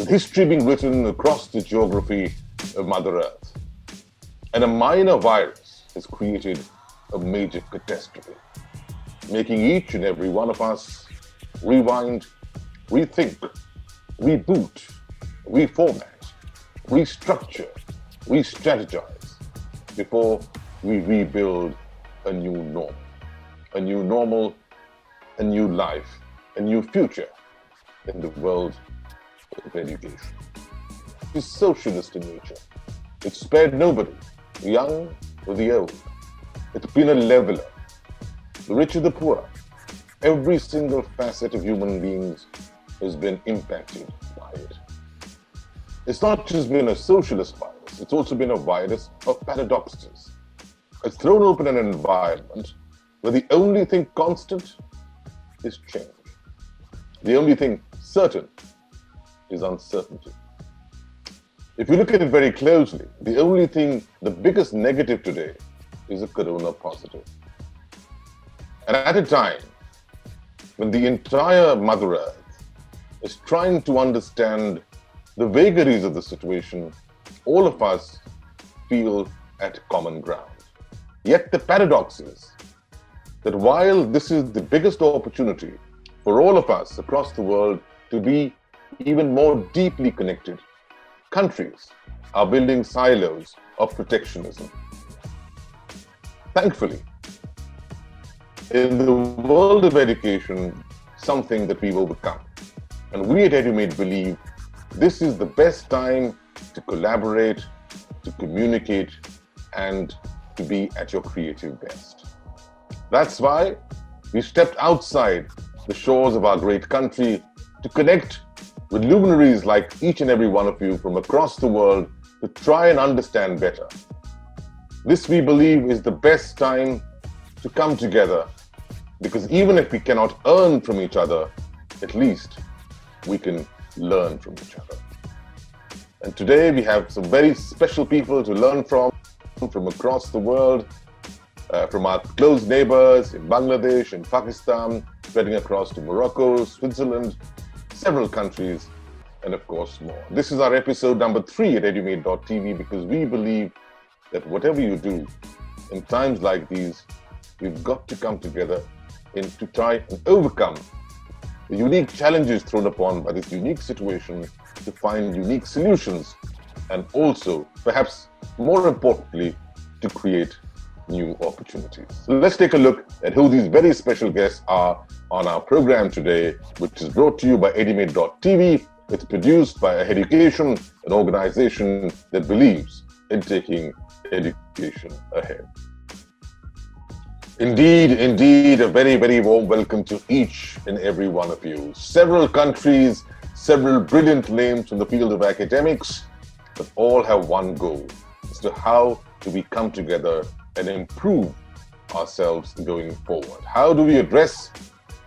history being written across the geography of Mother Earth. And a minor virus has created a major catastrophe, making each and every one of us rewind, rethink, reboot, reformat, restructure, re-strategize before we rebuild a new normal, a new life, a new future in the world of education. It is socialist in nature. It spared nobody, the young or the old. It's been a leveler, the rich or the poor. Every single facet of human beings has been impacted by it. It's not just been a socialist virus, it's also been a virus of paradoxes. It's thrown open an environment where the only thing constant is change. The only thing certain is uncertainty. If you look at it very closely, the biggest negative today is a corona positive. And at a time when the entire Mother Earth is trying to understand the vagaries of the situation, all of us feel at common ground. Yet the paradox is that while this is the biggest opportunity for all of us across the world to be even more deeply connected, countries are building silos of protectionism. Thankfully, in the world of education, something that we've overcome. And we at EduMate believe this is the best time to collaborate, to communicate, and to be at your creative best. That's why we stepped outside the shores of our great country to connect with luminaries like each and every one of you from across the world to try and understand better. This, we believe, is the best time to come together, because even if we cannot earn from each other, at least we can learn from each other. And today we have some very special people to learn from across the world, from our close neighbors in Bangladesh and Pakistan, spreading across to Morocco, Switzerland, several countries, and of course more. This is our episode number 3 at edumate.tv, because we believe that whatever you do in times like these, we've got to come together to try and overcome the unique challenges thrown upon by this unique situation, to find unique solutions, and also, perhaps more importantly, to create new opportunities. So let's take a look at who these very special guests are on our program today, which is brought to you by edumate.tv. It's produced by Education, an organization that believes in taking education ahead. Indeed, a very, very warm welcome to each and every one of you. Several countries, several brilliant names from the field of academics, but all have one goal as to how do we come together and improve ourselves going forward. How do we address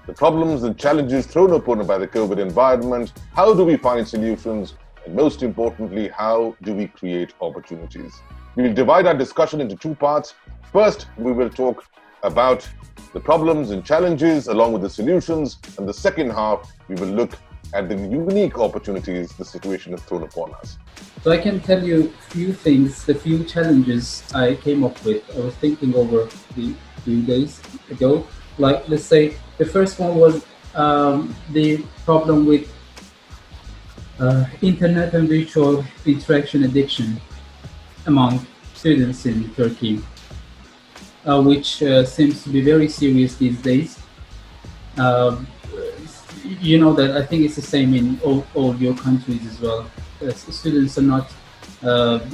the problems and challenges thrown upon by the COVID environment? How do we find solutions? And most importantly, how do we create opportunities? We will divide our discussion into 2 parts. First, we will talk about the problems and challenges along with the solutions. And the second half, we will look at the unique opportunities the situation has thrown upon us. So I can tell you a few things, the few challenges I came up with. I was thinking over the few days ago. Like, let's say, the first one was the problem with internet and virtual interaction addiction among students in Turkey, which seems to be very serious these days. You know that I think it's the same in all your countries as well. Students are not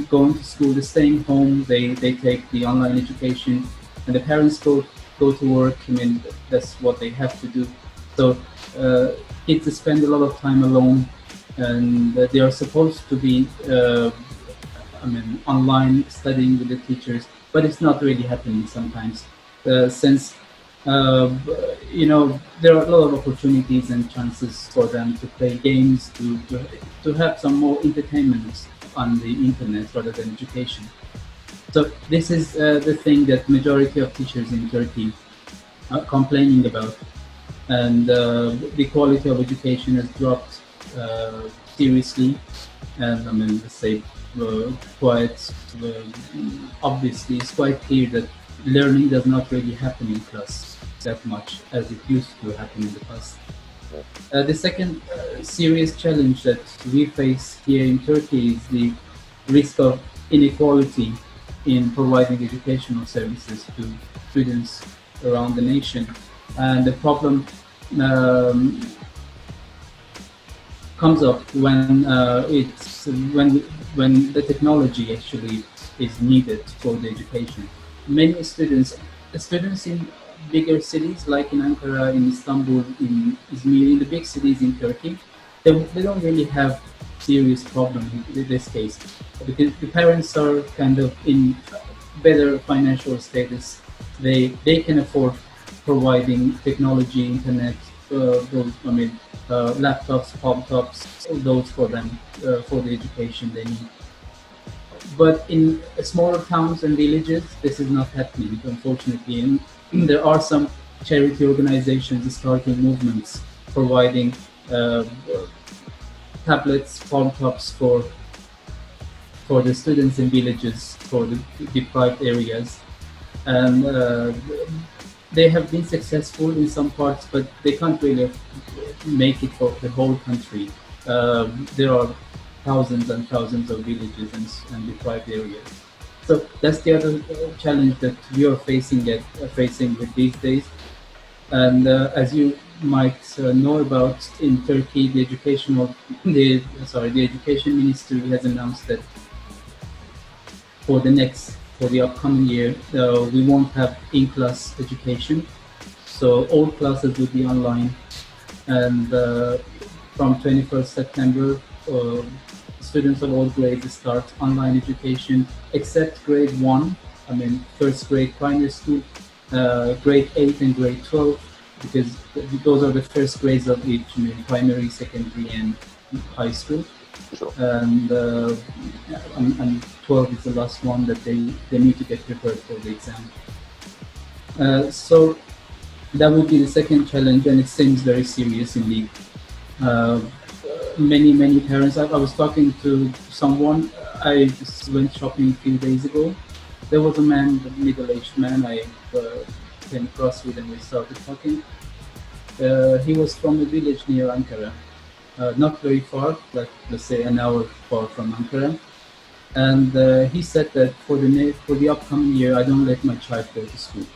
going to school, they're staying home, they take the online education, and the parents go to work. I mean, that's what they have to do. So kids spend a lot of time alone, and they are supposed to be online studying with the teachers, but it's not really happening sometimes, since there are a lot of opportunities and chances for them to play games, to have some more entertainment on the internet rather than education. So this is the thing that majority of teachers in Turkey are complaining about, and the quality of education has dropped seriously, and I mean, let's say, quite obviously, it's quite clear that learning does not really happen in class that much as it used to happen in the past. The second serious challenge that we face here in Turkey is the risk of inequality in providing educational services to students around the nation. And the problem um, comes up when when the technology actually is needed for the education. Many students in bigger cities like in Ankara, in Istanbul, in Izmir, in the big cities in Turkey, they don't really have serious problem in this case because the parents are kind of in better financial status. They can afford providing technology, internet, those I mean laptops, laptops, all those for them for the education they need. But in smaller towns and villages, this is not happening, unfortunately. And there are some charity organizations starting movements providing uh, tablets, laptops for the students in villages, for the deprived areas. And they have been successful in some parts, but they can't really make it for the whole country. There are thousands and thousands of villages and deprived areas. So that's the other challenge that we are facing with these days. And as you might know about in Turkey, the education ministry has announced that for the upcoming year, we won't have in-class education. So all classes will be online, and from 21st September, students of all grades start online education, except grade 1, I mean first grade primary school, grade 8 and grade 12, because those are the first grades of each, I mean, primary, secondary, and high school. Sure. And 12 is the last one that they need to get prepared for the exam. So that would be the second challenge, and it seems very serious indeed. Many parents. I was talking to someone. I just went shopping a few days ago. There was a man, a middle-aged man. I came across with and we started talking. He was from a village near Ankara, not very far, like let's say an hour far from Ankara. And he said that for the upcoming year, I don't let my child go to school.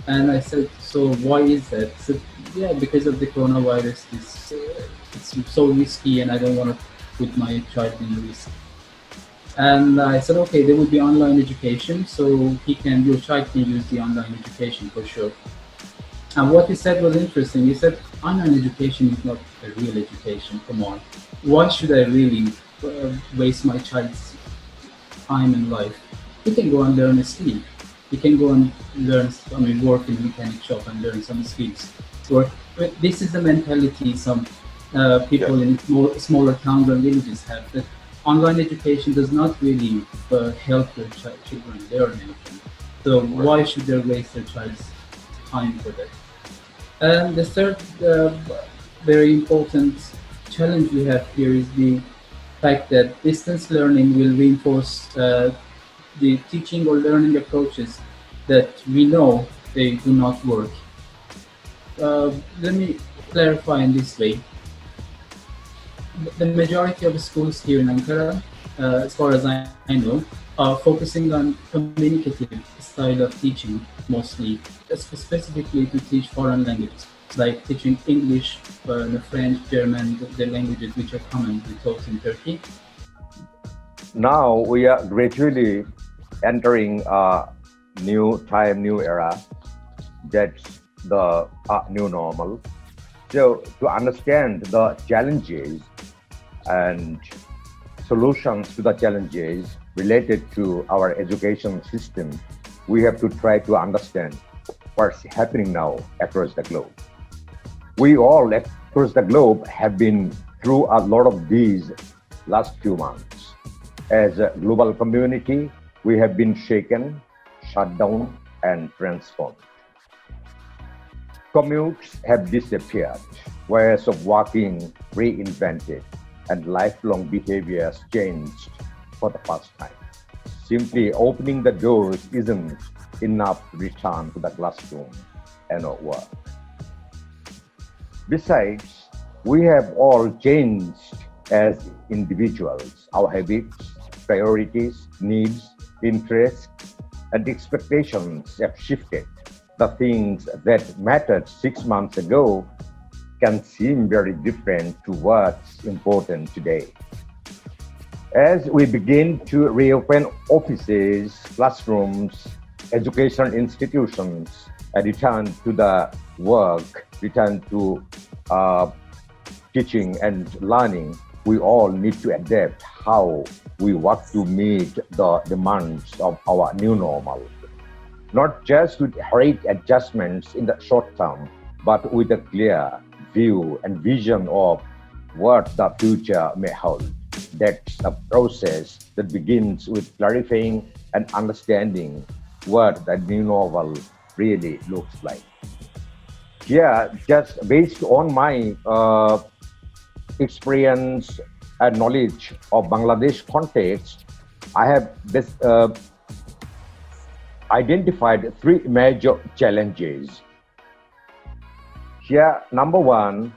And I said, so why is that? He said, yeah, because of the coronavirus. It's so risky, and I don't want to put my child in risk. And I said, okay, there will be online education, so your child can use the online education for sure. And what he said was interesting. He said, online education is not a real education. Come on, why should I really waste my child's time and life? He can go and learn a skill. He can go and learn, work in a mechanic shop and learn some skills. But this is the mentality some people in smaller towns and villages have, that online education does not really help their children learn anything. So why should they waste their child's time for that? And the third very important challenge we have here is the fact that distance learning will reinforce the teaching or learning approaches that we know they do not work. Let me clarify in this way. The majority of the schools here in Ankara, as far as I know, are focusing on communicative style of teaching mostly, specifically to teach foreign languages, like teaching English, French, German, the languages which are commonly taught in Turkey. Now we are gradually entering a new time, new era. That's the new normal. So to understand the challenges and solutions to the challenges related to our education system, we have to try to understand what's happening now across the globe. We all across the globe have been through a lot of these last few months. As a global community, we have been shaken, shut down, and transformed. Commutes have disappeared. ways of working reinvented, and lifelong behaviors changed for the first time. Simply opening the doors isn't enough to return to the classroom and work. Besides, we have all changed as individuals. Our habits, priorities, needs, interests, and expectations have shifted. The things that mattered 6 months ago can seem very different to what's important today. As we begin to reopen offices, classrooms, educational institutions, and return to the work, return to teaching and learning, we all need to adapt how we work to meet the demands of our new normal. Not just with hurried adjustments in the short term, but with a clear view and vision of what the future may hold. That's a process that begins with clarifying and understanding what the new normal really looks like. Yeah, just based on my experience and knowledge of Bangladesh context, I have identified three major challenges. Here, number one,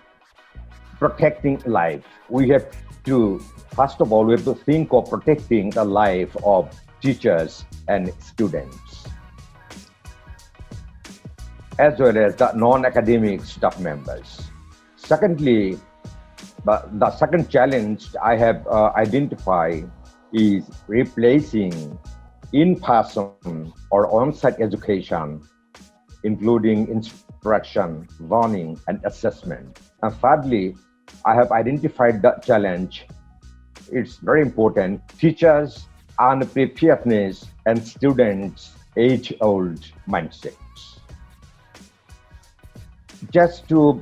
protecting life. We have to, first of all, we have to think of protecting the life of teachers and students, as well as the non-academic staff members. Secondly, the second challenge I have identified is replacing in-person or on-site education, including instruction, learning, and assessment. And thirdly, I have identified the challenge. It's very important. Teachers' unpreparedness and students' age-old mindsets. Just to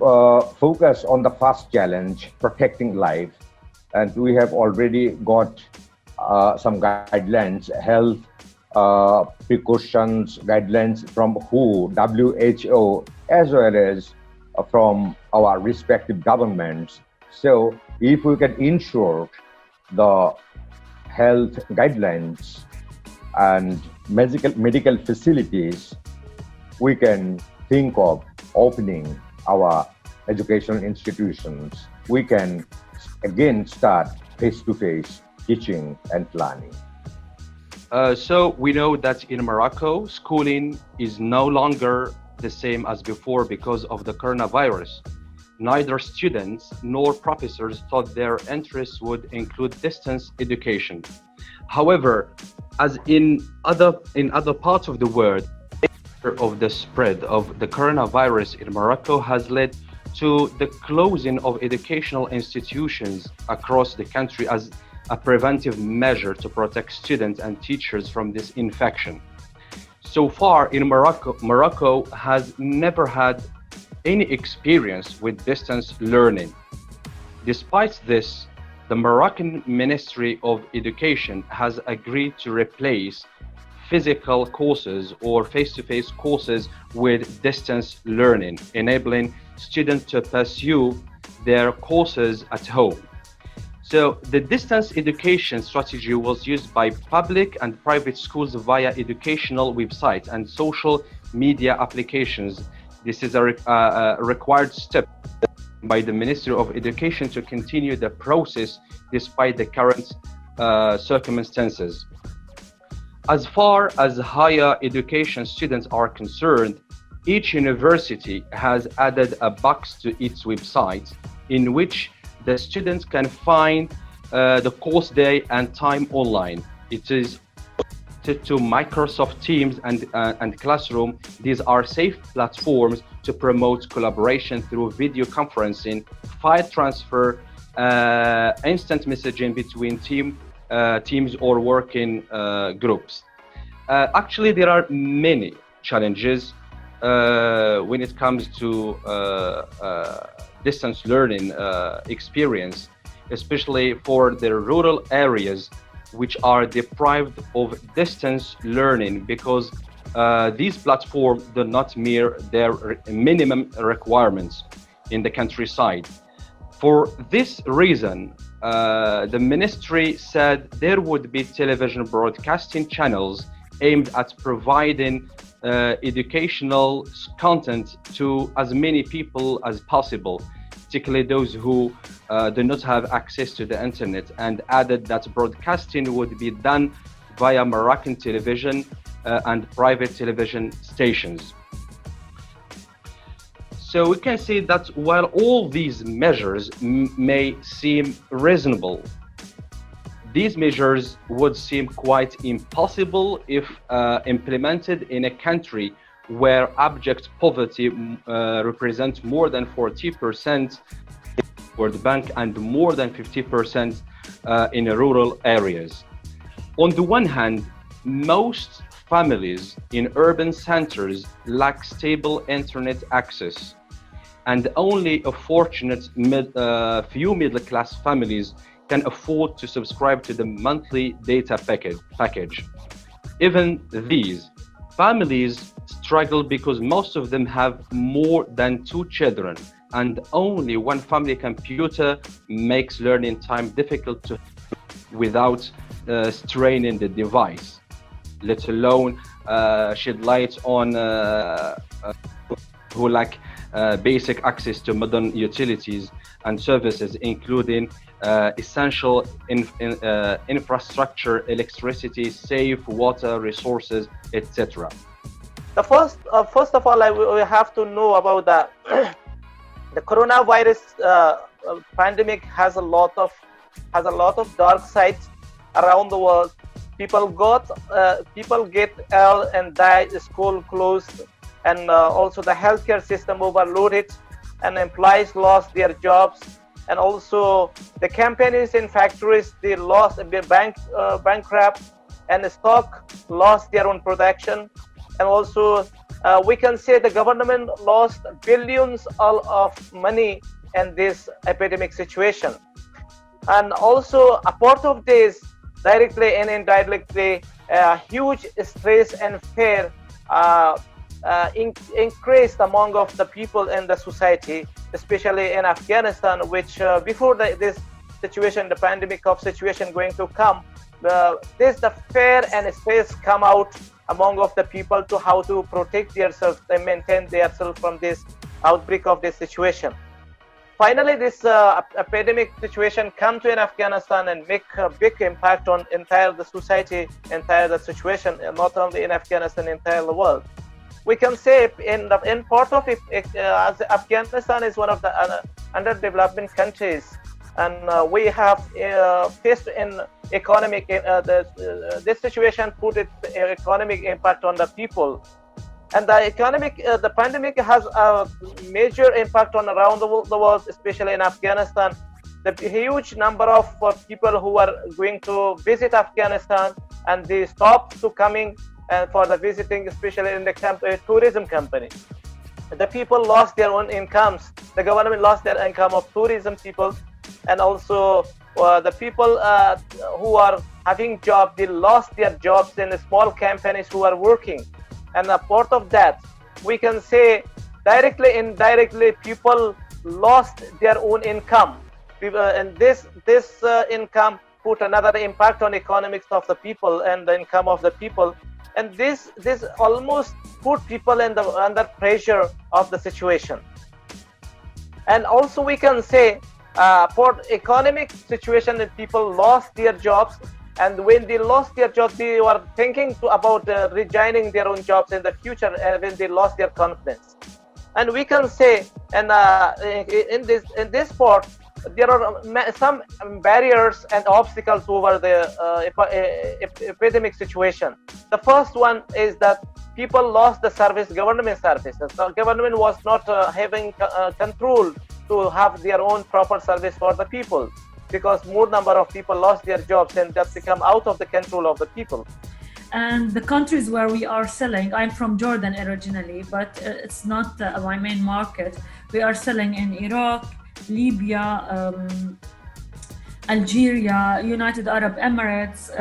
focus on the first challenge, protecting life, and we have already got some guidelines, health precautions guidelines from WHO, as well as from our respective governments. So if we can ensure the health guidelines and medical facilities, we can think of opening our educational institutions. We can again start face-to-face teaching and learning. So we know that in Morocco, schooling is no longer the same as before because of the coronavirus. Neither students nor professors thought their interests would include distance education. However, as in other parts of the world, of the spread of the coronavirus in Morocco has led to the closing of educational institutions across the country as a preventive measure to protect students and teachers from this infection. So far in Morocco has never had any experience with distance learning. Despite this, the Moroccan Ministry of Education has agreed to replace physical courses or face-to-face courses with distance learning, enabling students to pursue their courses at home. So the distance education strategy was used by public and private schools via educational websites and social media applications. This is a required step by the Ministry of Education to continue the process despite the current circumstances. As far as higher education students are concerned, each university has added a box to its website in which the students can find the course day and time online. It is to Microsoft Teams and Classroom. These are safe platforms to promote collaboration through video conferencing, file transfer, instant messaging between teams or working groups. Actually, there are many challenges when it comes to distance learning experience, especially for the rural areas which are deprived of distance learning because these platforms do not meet their minimum requirements. in the countryside. For this reason, the ministry said there would be television broadcasting channels aimed at providing educational content to as many people as possible, particularly those who do not have access to the internet, and added that broadcasting would be done via Moroccan television and private television stations. So we can say that while all these measures may seem reasonable, these measures would seem quite impossible if implemented in a country where abject poverty represents more than 40% World Bank and more than 50% in rural areas. On the one hand, most families in urban centers lack stable internet access, and only a fortunate few middle-class families can afford to subscribe to the monthly data package. Even these families struggle because most of them have more than 2 children, and only one family computer makes learning time difficult to without straining the device, let alone shed light on who lack basic access to modern utilities and services, including essential infrastructure, electricity, safe water resources, etc. The first of all, we have to know about the coronavirus pandemic has a lot of dark sides around the world. People get ill and die. The school closed, and also the healthcare system overloaded, and employees lost their jobs, and also the companies in factories, they lost bankrupt, and the stock lost their own production, and also we can say the government lost billions of money in this epidemic situation. And also a part of this, directly and indirectly, huge stress and fear increased among of the people in the society, especially in Afghanistan, which before this situation, the pandemic of situation going to come, the fear and stress come out among of the people to how to protect themselves and maintain themselves from this outbreak of this situation. Finally, this epidemic situation come to in Afghanistan and make a big impact on entire the society, entire the situation, and not only in Afghanistan, entire the world. We can say in part of it, as Afghanistan is one of the underdeveloping countries, and we have faced in economic this situation put its economic impact on the people. And the pandemic has a major impact on around the world, especially in Afghanistan. The huge number of people who are going to visit Afghanistan, and they stop to coming for the visiting, especially in the tourism company. The people lost their own incomes. The government lost their income of tourism people, and also the people who are having jobs, they lost their jobs in the small companies who are working. And a part of that, we can say directly, indirectly, people lost their own income, and this income put another impact on economics of the people and the income of the people, and this almost put people under pressure of the situation. And also we can say for economic situation that people lost their jobs. And when they lost their jobs, they were thinking about resigning their own jobs in the future when they lost their confidence. And we can say, and in this part, there are some barriers and obstacles over the epidemic situation. The first one is that people lost the government services. The government was not having control to have their own proper service for the people, because more number of people lost their jobs and just become out of the control of the people. And the countries where we are selling, I'm from Jordan originally, but it's not my main market. We are selling in Iraq, Libya, Algeria, United Arab Emirates,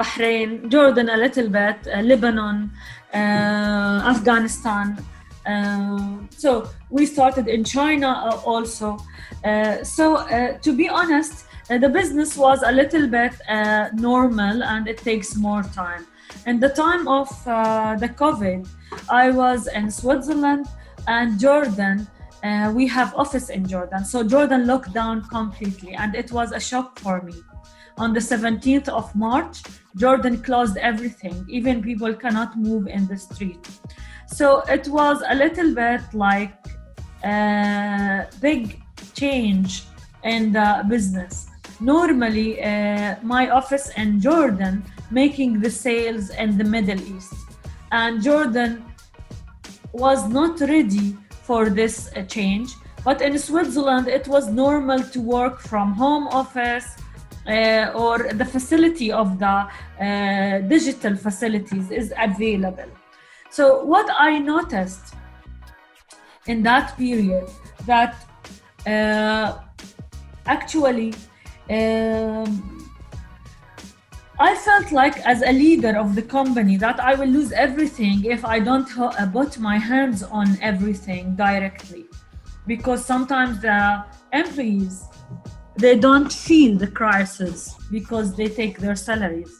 Bahrain, Jordan a little bit, Lebanon, Afghanistan, So we started in China also. To be honest, the business was a little bit normal, and it takes more time. In the time of the COVID, I was in Switzerland and Jordan. We have office in Jordan. So Jordan locked down completely, and it was a shock for me. On the 17th of March, Jordan closed everything. Even people cannot move in the street. So it was a little bit like a big change in the business. Normally, my office in Jordan making the sales in the Middle East, and Jordan was not ready for this change. But in Switzerland, it was normal to work from home office, or the facility of the digital facilities is available. So what I noticed in that period, that actually I felt like, as a leader of the company, that I will lose everything if I don't put my hands on everything directly. Because sometimes the employees, they don't feel the crisis because they take their salaries.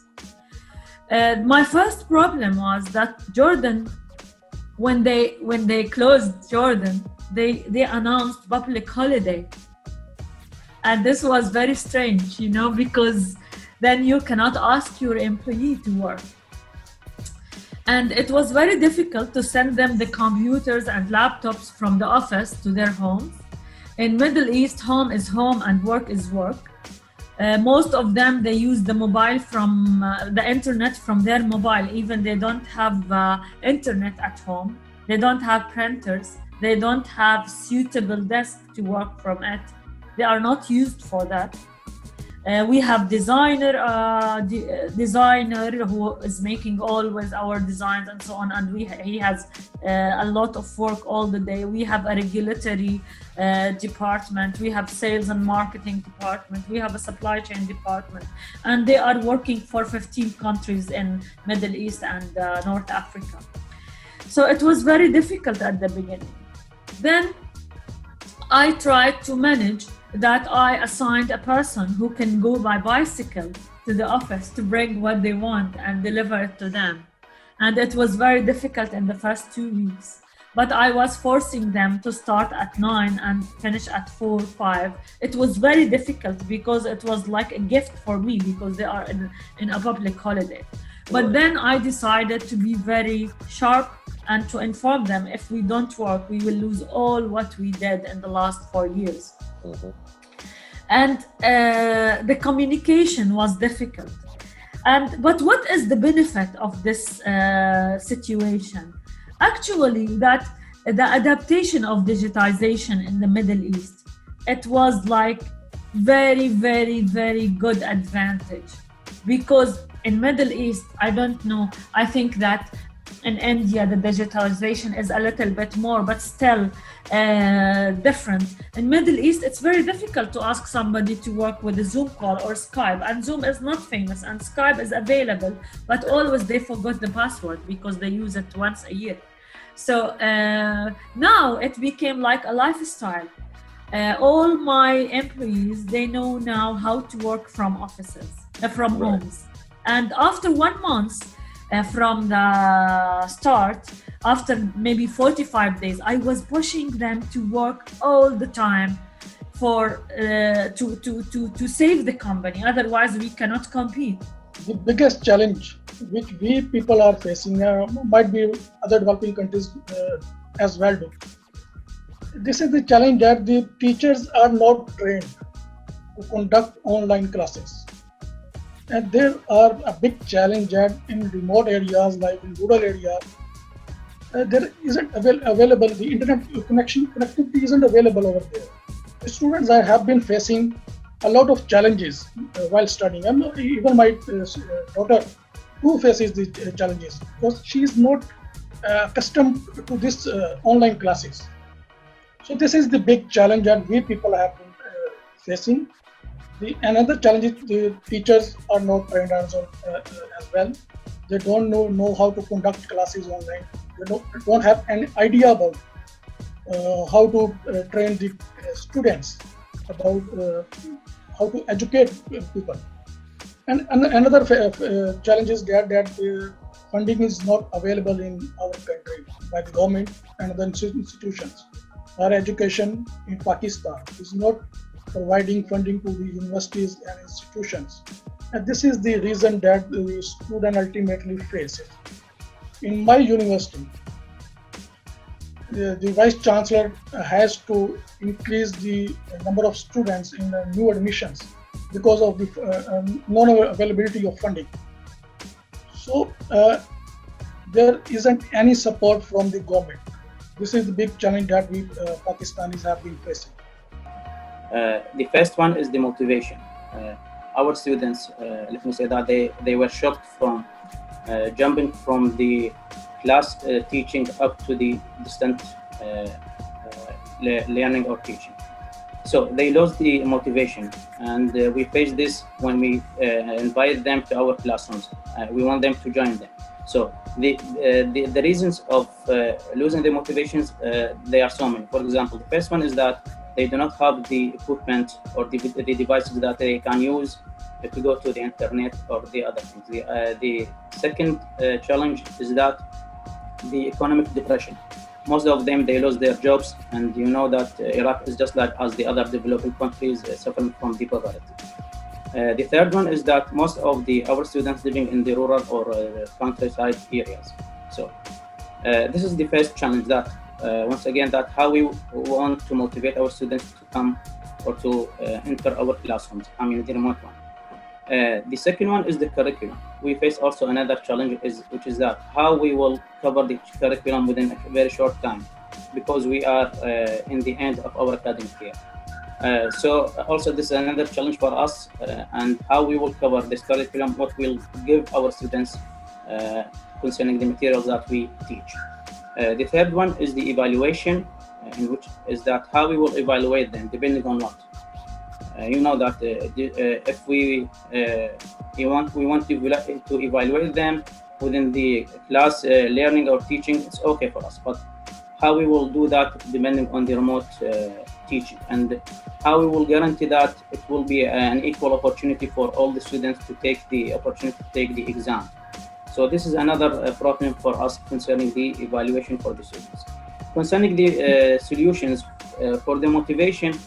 My first problem was that Jordan, when they closed Jordan, they announced public holiday. And this was very strange, because then you cannot ask your employee to work. And it was very difficult to send them the computers and laptops from the office to their homes. In Middle East, home is home and work is work. Most of them, they use the mobile from the internet from their mobile. Even they don't have internet at home. They don't have printers. They don't have suitable desk to work from it. They are not used for that. We have designer who is making always our designs and so on, and he has a lot of work all the day. We have a regulatory department, we have sales and marketing department, we have a supply chain department, and they are working for 15 countries in Middle East and North Africa. So it was very difficult at the beginning. Then I tried to manage that. I assigned a person who can go by bicycle to the office to bring what they want and deliver it to them. And it was very difficult in the first 2 weeks. But I was forcing them to start at 9 and finish at 4, 5. It was very difficult because it was like a gift for me because they are in a public holiday. But then I decided to be very sharp and to inform them, if we don't work, we will lose all what we did in the last 4 years. Mm-hmm. And the communication was difficult. But what is the benefit of this situation? Actually, that the adaptation of digitization in the Middle East, it was like very, very, very good advantage. Because in Middle East, I don't know, I think that in India, the digitalization is a little bit more, but still different. In Middle East, it's very difficult to ask somebody to work with a Zoom call or Skype, and Zoom is not famous, and Skype is available, but always they forgot the password because they use it once a year. So now it became like a lifestyle. All my employees, they know now how to work from offices, from homes. And after 1 month, from the start, after maybe 45 days, I was pushing them to work all the time for to save the company. Otherwise, we cannot compete. The biggest challenge which we people are facing might be other developing countries as well do. This is the challenge that the teachers are not trained to conduct online classes. And there are a big challenge that in remote areas, like in rural areas, there isn't available, the internet connectivity isn't available over there. The students have been facing a lot of challenges while studying. Even my daughter, who faces these challenges, because she is not accustomed to this online classes. So this is the big challenge that we people have been facing. Another challenge is the teachers are not trained as well. They don't know how to conduct classes online. don't have any idea about how to train the students, about how to educate people. And another challenge is that funding is not available in our country by the government and other institutions. Higher education in Pakistan is not providing funding to the universities and institutions. And this is the reason that the student ultimately faces. In my university, the Vice Chancellor has to increase the number of students in the new admissions because of the non-availability of funding. So there isn't any support from the government. This is the big challenge that we Pakistanis have been facing. The first one is the motivation. Our students, let me say that they were shocked from jumping from the class teaching up to the distant learning or teaching. So they lost the motivation, and we face this when we invite them to our classrooms. We want them to join them. So the reasons of losing the motivations, they are so many. For example, the first one is that they do not have the equipment or the devices that they can use to go to the internet or the other things. The second challenge is that the economic depression. Most of them, they lost their jobs, and you know that Iraq is just like as the other developing countries suffering from the poverty. The third one is that most of our students living in the rural or countryside areas. So this is the first challenge, that once again, that how we want to motivate our students to come or to enter our classrooms, I mean the remote one. The second one is the curriculum. We face also another challenge, which is that how we will cover the curriculum within a very short time, because we are in the end of our academic year. So also this is another challenge for us, and how we will cover this curriculum, what we'll give our students concerning the materials that we teach. The third one is the evaluation, in which is that how we will evaluate them depending on what. You know that if we want to evaluate them within the class learning or teaching, it's okay for us. But how we will do that depending on the remote teaching, and how we will guarantee that it will be an equal opportunity for all the students to take the opportunity to take the exam. So this is another problem for us concerning the evaluation for the students. Concerning the solutions for the motivation,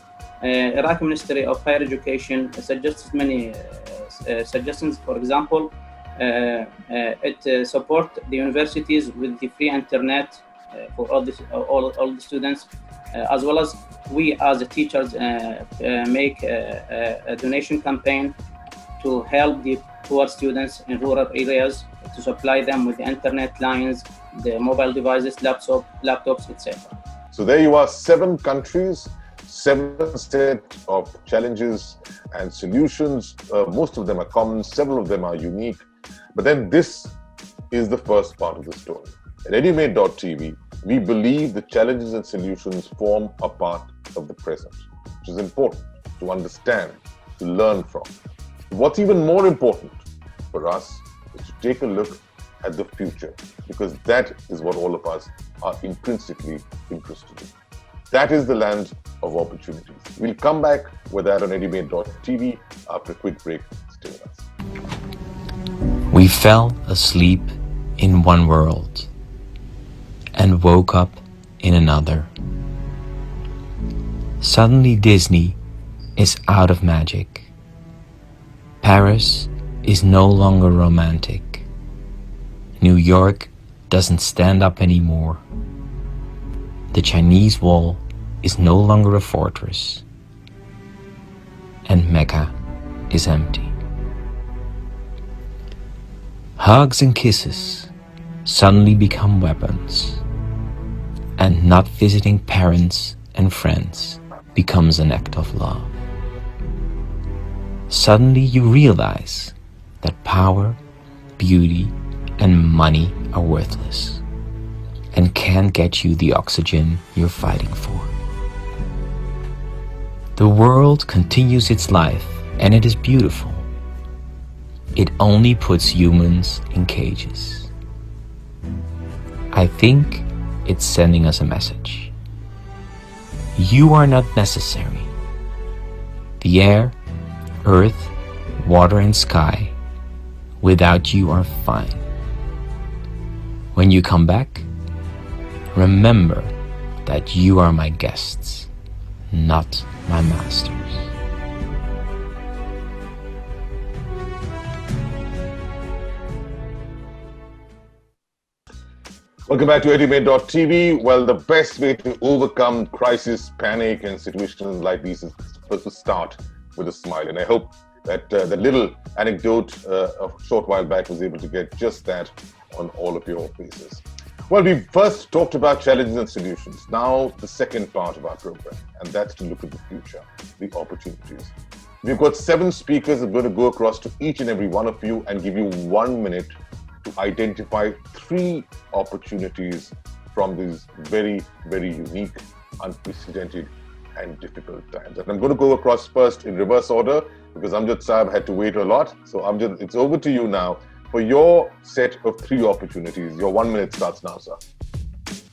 Iraq Ministry of Higher Education suggests many suggestions. For example, it supports the universities with the free internet for all the students, as well as we as the teachers make a donation campaign to help the poor students in rural areas, to supply them with the internet lines, the mobile devices, laptops, etc. So there you are, 7 countries, 7 set of challenges and solutions. Most of them are common, several of them are unique. But then this is the first part of the story. At EduMate.tv, we believe the challenges and solutions form a part of the present, which is important to understand, to learn from. What's even more important for us is to take a look at the future, because that is what all of us are intrinsically interested in. That is the land of opportunities. We'll come back with that on EduMate.tv after a quick break. Stay with us. We fell asleep in one world and woke up in another. Suddenly Disney is out of magic. Paris is no longer romantic. New York doesn't stand up anymore. The Chinese wall is no longer a fortress. And Mecca is empty. Hugs and kisses suddenly become weapons, and not visiting parents and friends becomes an act of love. Suddenly you realize that power, beauty, and money are worthless and can't get you the oxygen you're fighting for. The world continues its life, and it is beautiful. It only puts humans in cages. I think it's sending us a message. You are not necessary. The air, earth, water, and sky, without you are fine. When you come back, remember that you are my guests, not my masters. Welcome back to EduMate.tv. Well, the best way to overcome crisis, panic, and situations like these is supposed to start with a smile. And I hope that the little anecdote of a short while back was able to get just that on all of your faces. Well, we first talked about challenges and solutions. Now, the second part of our program, and that's to look at the future, the opportunities. We've got 7 speakers that are going to go across to each and every one of you and give you 1 minute to identify 3 opportunities from these very, very unique, unprecedented, and difficult times. And I'm going to go across first in reverse order because Amjad Saab had to wait a lot. So Amjad, it's over to you now for your set of 3 opportunities. Your 1 minute starts now, sir.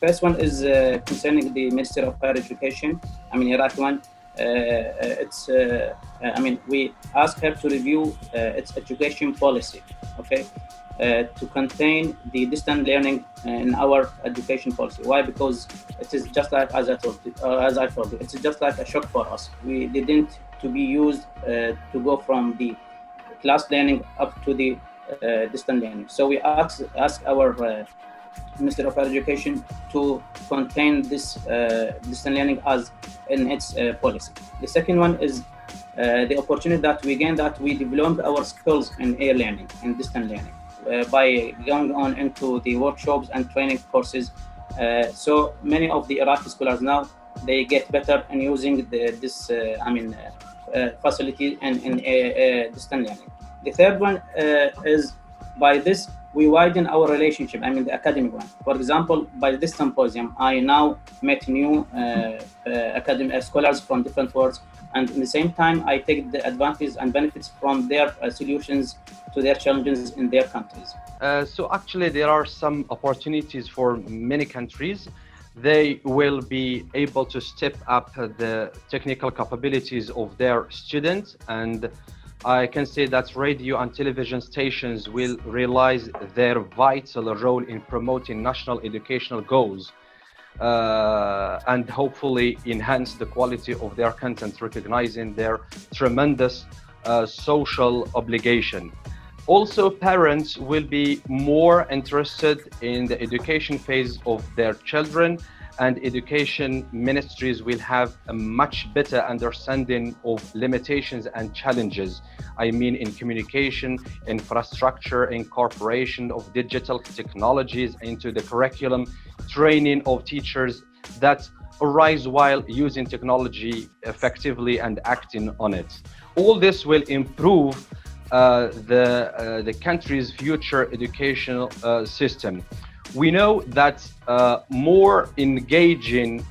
First one is concerning the Minister of Higher Education. Iraq one. We asked her to review its education policy, okay, to contain the distant learning in our education policy. Why? Because it is just like, as I told you, it's just like a shock for us. We didn't to be used to go from the class learning up to the distant learning. So we asked our Minister of Higher Education to contain this distant learning as in its policy. The second one is the opportunity that we gained, that we developed our skills in e-learning and distant learning by going on into the workshops and training courses. So many of the Iraqi scholars now, they get better in using this facility and in distant learning. The third one is by this we widen our relationship, the academic one. For example, by this symposium, I now met new academic scholars from different worlds, and at the same time, I take the advantage and benefits from their solutions to their challenges in their countries. So actually, there are some opportunities for many countries. They will be able to step up the technical capabilities of their students, and I can say that radio and television stations will realize their vital role in promoting national educational goals and hopefully enhance the quality of their content, recognizing their tremendous social obligation. Also, parents will be more interested in the education phase of their children, and education ministries will have a much better understanding of limitations and challenges. In communication, infrastructure, incorporation of digital technologies into the curriculum, training of teachers that arise while using technology effectively and acting on it. All this will improve the country's future educational system. We know that more engaging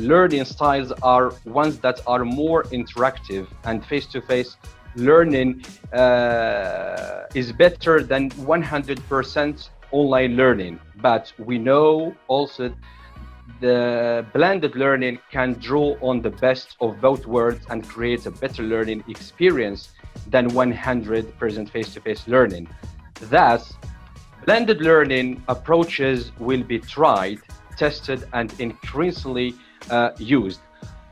learning styles are ones that are more interactive, and face-to-face learning is better than 100% online learning. But we know also the blended learning can draw on the best of both worlds and create a better learning experience than 100% face-to-face learning. Thus, blended learning approaches will be tried, tested, and increasingly used.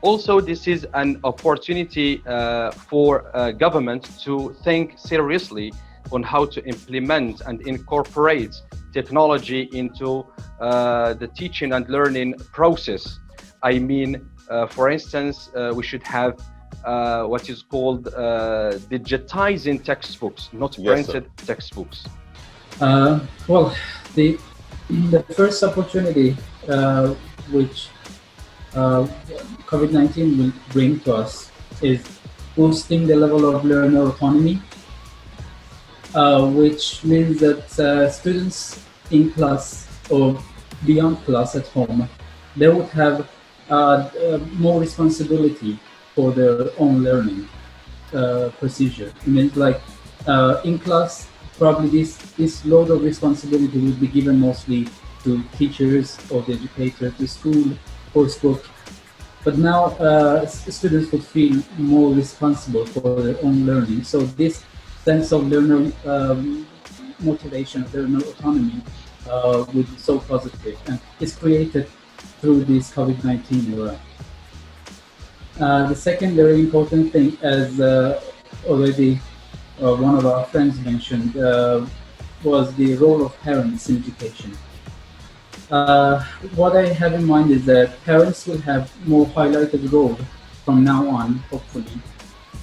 Also, this is an opportunity for government to think seriously on how to implement and incorporate technology into the teaching and learning process. For instance, we should have what is called digitizing textbooks, not printed textbooks. The first opportunity which COVID-19 will bring to us is boosting the level of learner autonomy, which means that students in class or beyond class at home, they would have more responsibility for their own learning procedure. It means in class, probably this load of responsibility will be given mostly to teachers or the educator, to school coursework. But now students would feel more responsible for their own learning. So this sense of learner motivation, learner autonomy would be so positive, and it's created through this COVID-19 era. The second very important thing, as already one of our friends mentioned, was the role of parents in education. What I have in mind is that parents will have more highlighted role from now on, hopefully,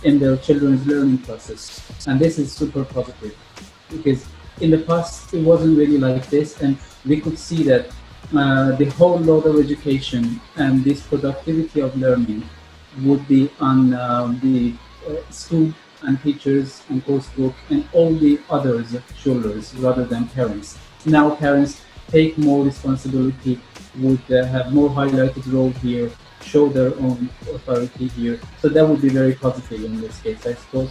in their children's learning process. And this is super positive, because in the past it wasn't really like this, and we could see that the whole load of education and this productivity of learning would be on the school and teachers and coursework and all the others' shoulders rather than parents. Now parents take more responsibility, would have more highlighted role here, show their own authority here. So that would be very positive in this case, I suppose.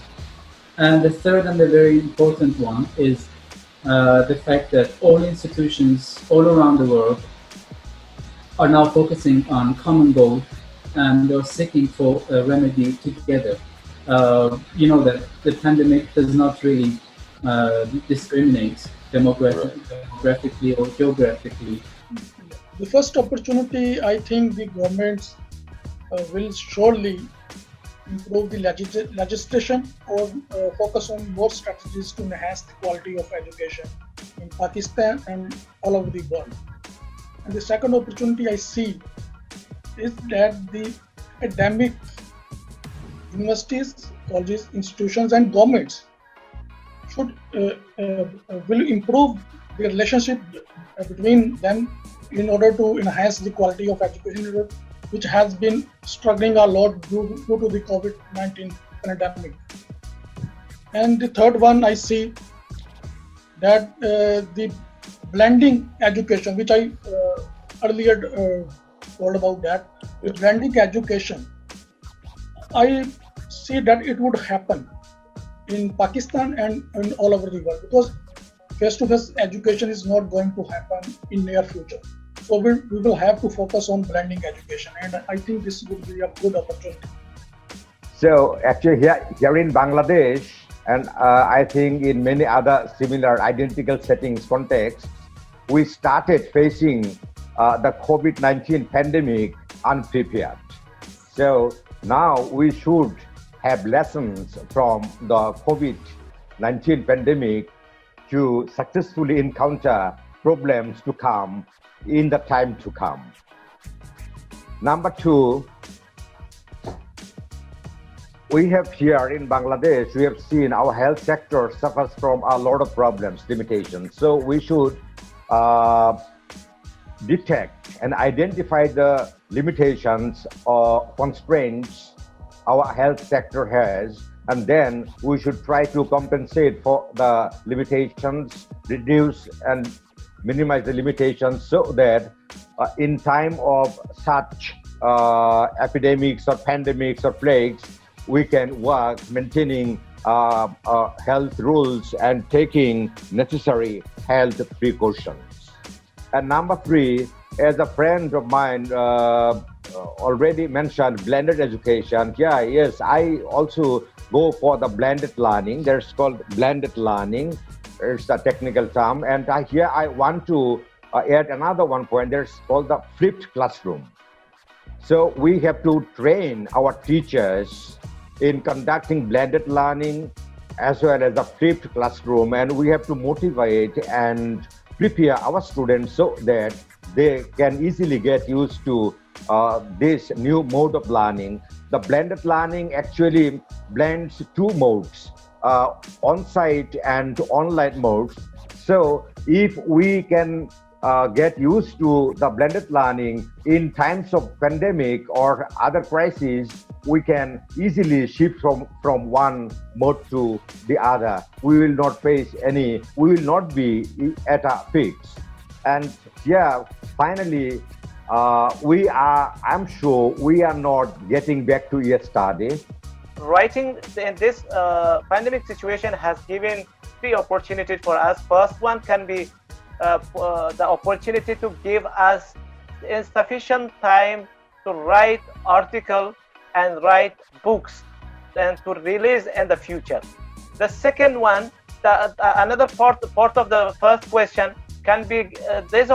And the third and the very important one is the fact that all institutions all around the world are now focusing on common goal, and they're seeking for a remedy together. You know that the pandemic does not really discriminate demographically or geographically. The first opportunity, I think the governments will surely improve the legislation or focus on more strategies to enhance the quality of education in Pakistan and all over the world. And the second opportunity I see is that the academic universities, colleges, institutions and governments should will improve the relationship between them in order to enhance the quality of education, which has been struggling a lot due to the COVID-19 pandemic. And the third one, I see that the blending education, which I earlier told about that, the blending education, I see that it would happen in Pakistan and all over the world, because face-to-face education is not going to happen in near future. So we will have to focus on blending education, and I think this would be a good opportunity. So actually here in Bangladesh, and I think in many other similar identical settings contexts, we started facing the COVID-19 pandemic unprepared. So now we should have lessons from the COVID-19 pandemic to successfully encounter problems to come in the time to come. Number two, we have here in Bangladesh, we have seen our health sector suffers from a lot of problems, limitations. So we should detect and identify the limitations or constraints our health sector has, and then we should try to compensate for the limitations, reduce and minimize the limitations, so that in time of such epidemics or pandemics or plagues, we can work maintaining health rules and taking necessary health precautions. And number three, as a friend of mine already mentioned, blended education. Yeah, yes, I also go for the blended learning. There's called blended learning. It's a technical term. And here I want to add another one point. There's called the flipped classroom. So we have to train our teachers in conducting blended learning as well as a flipped classroom. And we have to motivate and prepare our students so that they can easily get used to this new mode of learning. The blended learning actually blends two modes, on-site and online modes. So if we can get used to the blended learning in times of pandemic or other crises, we can easily shift from one mode to the other. We will not be at a fix. And yeah, finally, I'm sure we are not getting back to yesterday. Writing in this pandemic situation has given three opportunities for us. First one can be the opportunity to give us insufficient time to write articles and write books and to release in the future. The second one, another part of the first question can be this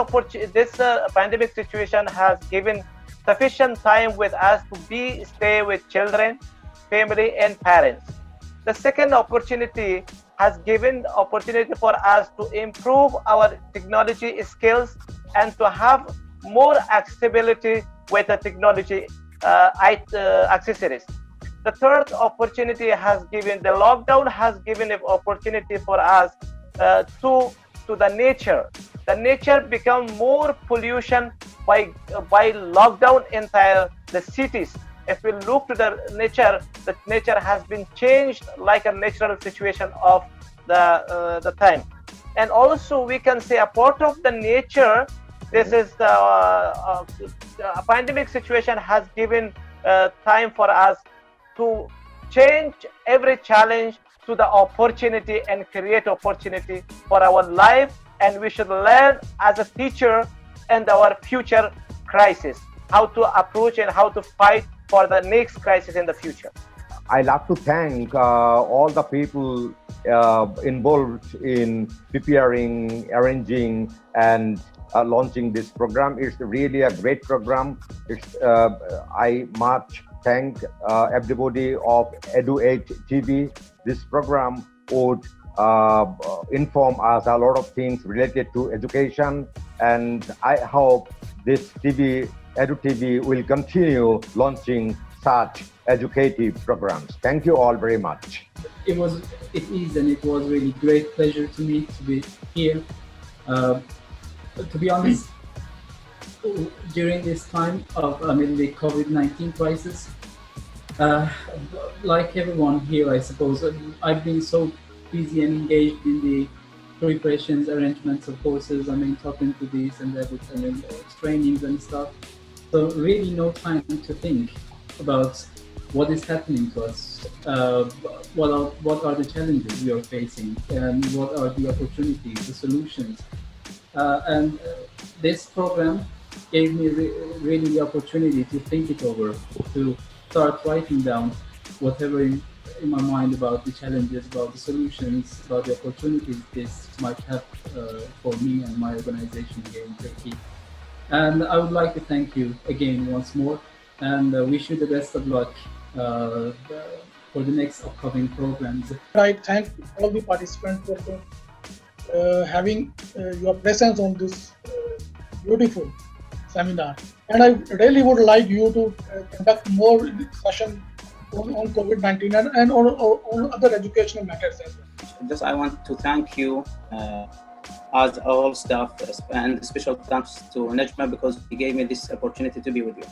pandemic situation has given sufficient time with us to stay with children, family, and parents. The second opportunity has given opportunity for us to improve our technology skills and to have more accessibility with the technology accessories. The third opportunity the lockdown has given an opportunity for us to the nature. The nature become more pollution by lockdown entire the cities. If we look to the nature has been changed like a natural situation of the time. And also we can say a part of the nature, this is the pandemic situation has given time for us to change every challenge to the opportunity and create opportunity for our life. And we should learn as a teacher and our future crisis, how to approach and how to fight for the next crisis in the future. I love to thank all the people involved in preparing, arranging, and launching this program. It's really a great program. I much thank everybody of EduAge TV. This program would inform us a lot of things related to education, and I hope this EduTV will continue launching such educative programs. Thank you all very much. It is and it was really great pleasure to me to be here. To be honest, during this time of the COVID-19 crisis, like everyone here, I suppose, I've been so busy and engaged in the preparations, arrangements of courses, talking to this and that, trainings and stuff. So really no time to think about what is happening to us, what are the challenges we are facing, and what are the opportunities, the solutions. And this program gave me really the opportunity to think it over, to start writing down whatever in my mind about the challenges, about the solutions, about the opportunities this might have for me and my organization here in Turkey. And I would like to thank you again once more, and wish you the best of luck for the next upcoming programs. I thank all the participants for having your presence on this beautiful seminar. And I really would like you to conduct more discussion on COVID-19 and on other educational matters as well. Just I want to thank you as all staff, and special thanks to Najma because he gave me this opportunity to be with you.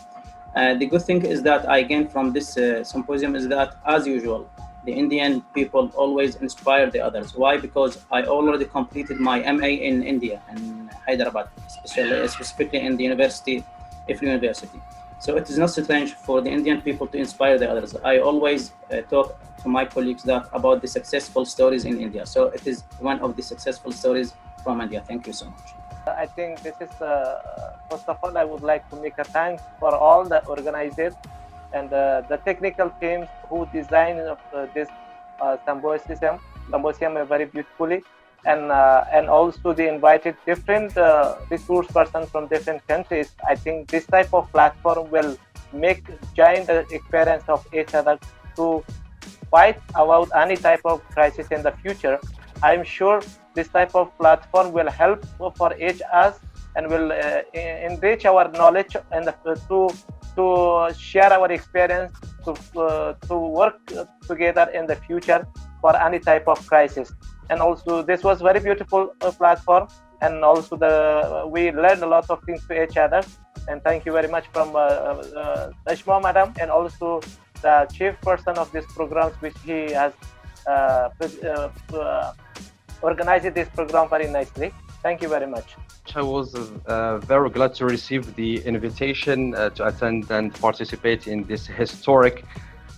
The good thing is that I gained from this symposium is that, as usual, the Indian people always inspire the others. Why? Because I already completed my MA in India, in Hyderabad, specifically in the University, IFLU University. So it is not strange for the Indian people to inspire the others. I always talk to my colleagues about the successful stories in India. So it is one of the successful stories from India. Thank you so much. I think this is, first of all, I would like to make a thanks for all the organizers and the technical teams who designed this symposium very beautifully, and also they invited different resource persons from different countries. I think this type of platform will make giant experience of each other to fight about any type of crisis in the future. I'm sure this type of platform will help for each us and will enrich our knowledge and to share our experience to work together in the future for any type of crisis. And also this was very beautiful platform, and also we learned a lot of things to each other. And thank you very much from Najma madam, and also the chief person of this program, which he has organized this program very nicely. Thank you very much. I was very glad to receive the invitation to attend and participate in this historic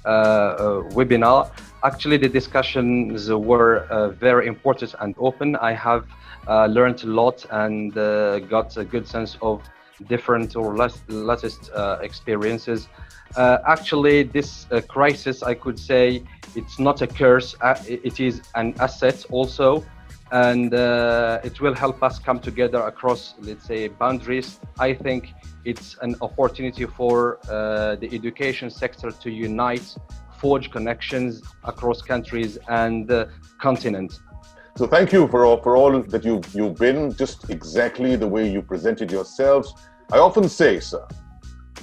webinar. Actually, the discussions were very important and open. I have learned a lot and got a good sense of different or latest experiences. Actually, this crisis, I could say, it's not a curse. It is an asset also, and it will help us come together across, let's say, boundaries. I think it's an opportunity for the education sector to unite, forge connections across countries and continents. So thank you for all that you've been, just exactly the way you presented yourselves. I often say, sir,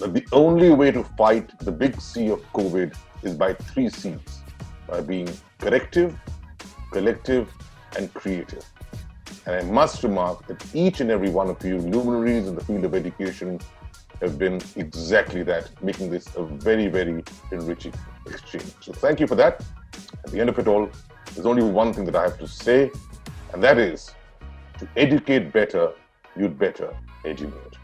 that the only way to fight the big C of COVID is by 3 C's, by being corrective, collective, and creative. And I must remark that each and every one of you luminaries in the field of education have been exactly that, making this a very, very enriching exchange. So thank you for that. At the end of it all, there's only one thing that I have to say, and that is, to educate better, you'd better educate.